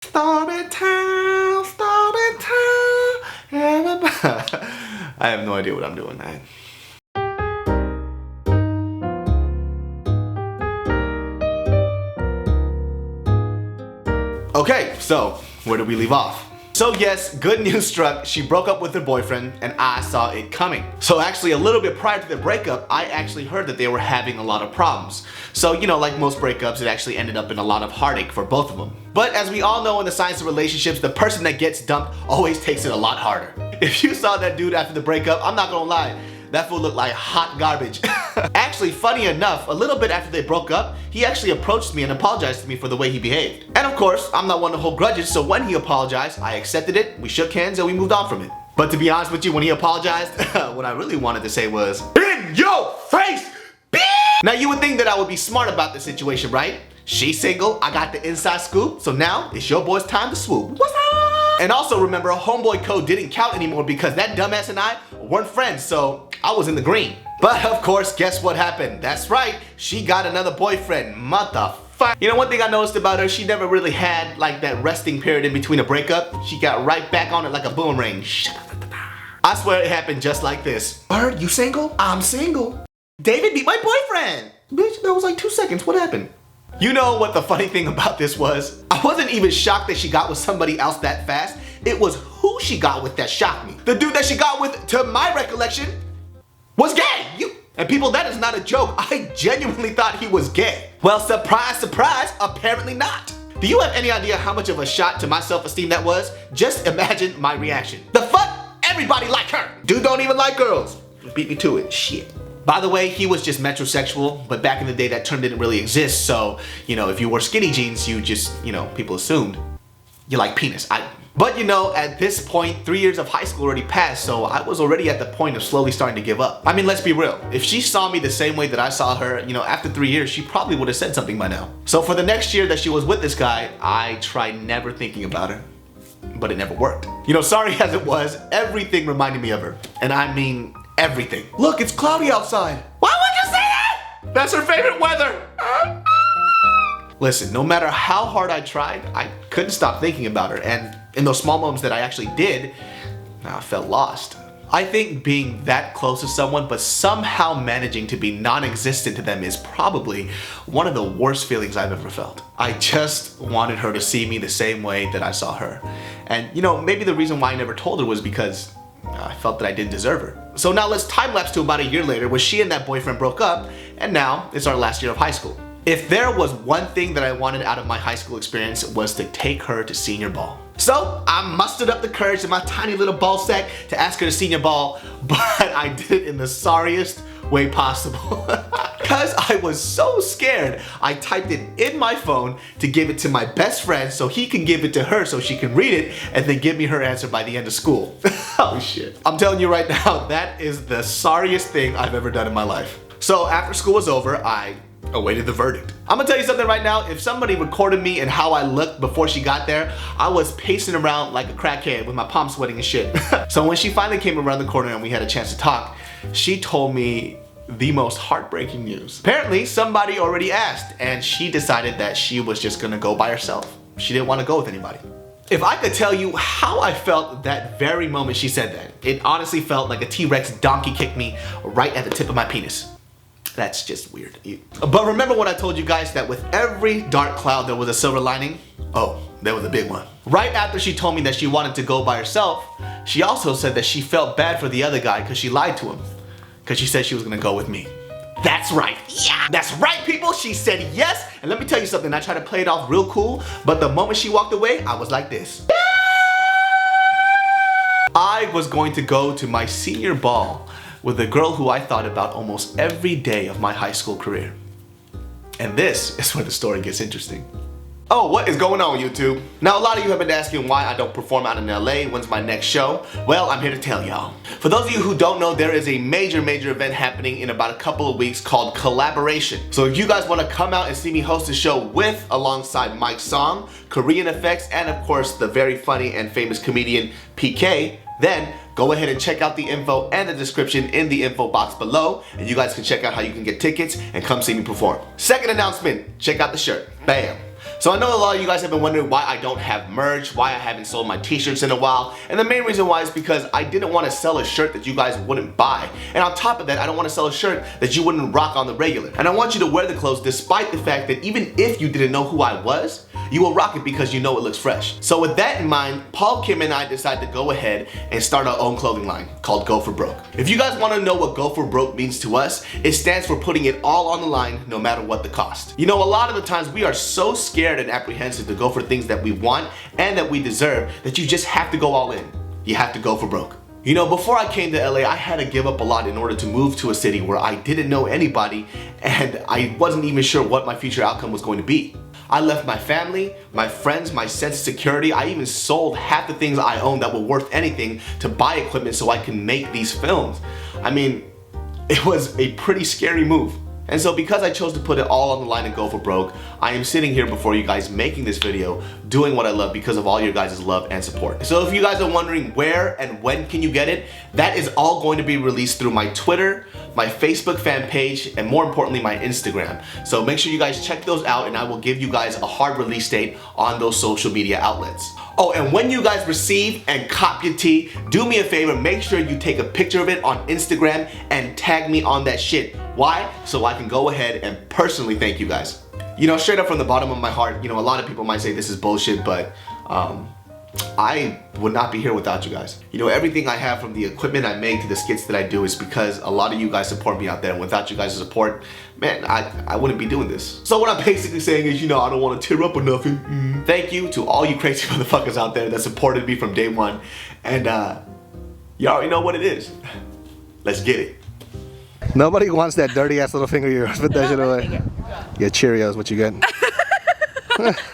Story time, story time. I have no idea what I'm doing, man. Okay, so where did we leave off? So yes, good news struck. She broke up with her boyfriend and I saw it coming. So actually a little bit prior to the breakup, I actually heard that they were having a lot of problems. So you know, like most breakups, it actually ended up in a lot of heartache for both of them. But as we all know in the science of relationships, the person that gets dumped always takes it a lot harder. If you saw that dude after the breakup, I'm not gonna lie, that fool looked like hot garbage. Actually, funny enough, a little bit after they broke up, he actually approached me and apologized to me for the way he behaved. And of course, I'm not one to hold grudges, so when he apologized, I accepted it, we shook hands, and we moved on from it. But to be honest with you, when he apologized, what I really wanted to say was, "In your face, bitch!" Now you would think that I would be smart about the situation, right? She's single, I got the inside scoop, so now it's your boy's time to swoop. What's up? And also remember, homeboy code didn't count anymore because that dumbass and I weren't friends, so I was in the green. But of course, guess what happened? That's right, she got another boyfriend, motherfucker. You know, one thing I noticed about her, she never really had like that resting period in between a breakup. She got right back on it like a boomerang. I swear it happened just like this. Bird, you single? I'm single. David beat my boyfriend. Bitch, that was like 2 seconds, what happened? You know what the funny thing about this was? I wasn't even shocked that she got with somebody else that fast. It was who she got with that shocked me. The dude that she got with, to my recollection, was gay. And people, that is not a joke. I genuinely thought he was gay. Well, surprise, surprise, apparently not. Do you have any idea how much of a shot to my self-esteem that was? Just imagine my reaction. The fuck? Everybody like her. Dude don't even like girls. Beat me to it, shit. By the way, he was just metrosexual, but back in the day that term didn't really exist, so, you know, if you wore skinny jeans, you just, you know, people assumed you like penis. But you know, at this point, 3 years of high school already passed, so I was already at the point of slowly starting to give up. I mean, let's be real. If she saw me the same way that I saw her, you know, after 3 years, she probably would have said something by now. So for the next year that she was with this guy, I tried never thinking about her, but it never worked. You know, sorry as it was, everything reminded me of her. And I mean, everything. Look, it's cloudy outside. Why would you say that? That's her favorite weather. Listen, no matter how hard I tried, I couldn't stop thinking about her. And in those small moments that I actually did, I felt lost. I think being that close to someone, but somehow managing to be non-existent to them is probably one of the worst feelings I've ever felt. I just wanted her to see me the same way that I saw her. And you know, maybe the reason why I never told her was because I felt that I didn't deserve her. So now let's time lapse to about a year later where she and that boyfriend broke up, and now it's our last year of high school. If there was one thing that I wanted out of my high school experience, was to take her to senior ball. So I mustered up the courage in my tiny little ball sack to ask her to senior ball, but I did it in the sorriest way possible. Because I was so scared, I typed it in my phone to give it to my best friend so he can give it to her so she can read it and then give me her answer by the end of school. Oh shit. I'm telling you right now, that is the sorriest thing I've ever done in my life. So after school was over, I awaited the verdict. I'm gonna tell you something right now. If somebody recorded me and how I looked before she got there, I was pacing around like a crackhead with my palms sweating and shit. So when she finally came around the corner and we had a chance to talk, she told me the most heartbreaking news. Apparently somebody already asked and she decided that she was just gonna go by herself. She didn't want to go with anybody. If I could tell you how I felt that very moment she said that, it honestly felt like a T-Rex donkey kicked me right at the tip of my penis. That's just weird. But remember when I told you guys that with every dark cloud there was a silver lining? Oh, there was a big one. Right after she told me that she wanted to go by herself, she also said that she felt bad for the other guy because she lied to him. Because she said she was gonna go with me. That's right. Yeah, that's right, people. She said yes. And let me tell you something. I tried to play it off real cool, but the moment she walked away, I was like this. I was going to go to my senior ball with a girl who I thought about almost every day of my high school career. And this is where the story gets interesting. Oh, what is going on, YouTube? Now, a lot of you have been asking why I don't perform out in LA. When's my next show? Well, I'm here to tell y'all. For those of you who don't know, there is a major event happening in about a couple of weeks called Collaboration. So if you guys want to come out and see me host a show with, alongside Mike Song, Korean Effects, and of course, the very funny and famous comedian PK, then go ahead and check out the info and the description in the info box below, and you guys can check out how you can get tickets and come see me perform. Second announcement, check out the shirt. Bam. So I know a lot of you guys have been wondering why I don't have merch, why I haven't sold my t-shirts in a while, and the main reason why is because I didn't want to sell a shirt that you guys wouldn't buy. And on top of that, I don't want to sell a shirt that you wouldn't rock on the regular. And I want you to wear the clothes despite the fact that even if you didn't know who I was, you will rock it because you know it looks fresh. So with that in mind, Paul, Kim, and I decided to go ahead and start our own clothing line called Go For Broke. If you guys want to know what Go For Broke means to us, it stands for putting it all on the line no matter what the cost. You know, a lot of the times we are so scared and apprehensive to go for things that we want and that we deserve that you just have to go all in. You have to go for broke. You know, before I came to LA, I had to give up a lot in order to move to a city where I didn't know anybody and I wasn't even sure what my future outcome was going to be. I left my family, my friends, my sense of security. I even sold half the things I owned that were worth anything to buy equipment so I can make these films. I mean, it was a pretty scary move. And so because I chose to put it all on the line and go for broke, I am sitting here before you guys making this video, doing what I love because of all your guys' love and support. So if you guys are wondering where and when can you get it, that is all going to be released through my Twitter, my Facebook fan page, and more importantly, my Instagram. So make sure you guys check those out and I will give you guys a hard release date on those social media outlets. Oh, and when you guys receive and cop your tee, do me a favor, make sure you take a picture of it on Instagram and tag me on that shit. Why? So I can go ahead and personally thank you guys. You know, straight up from the bottom of my heart, you know, a lot of people might say this is bullshit, but I would not be here without you guys. You know, everything I have, from the equipment I make to the skits that I do, is because a lot of you guys support me out there, and without you guys' support, man, I wouldn't be doing this. So what I'm basically saying is, you know, I don't want to tear up or nothing. Thank you to all you crazy motherfuckers out there that supported me from day one, and you already know what it is. Let's get it. Nobody wants that dirty ass little finger of yours. Put that shit away. Yeah, Cheerios, what you get?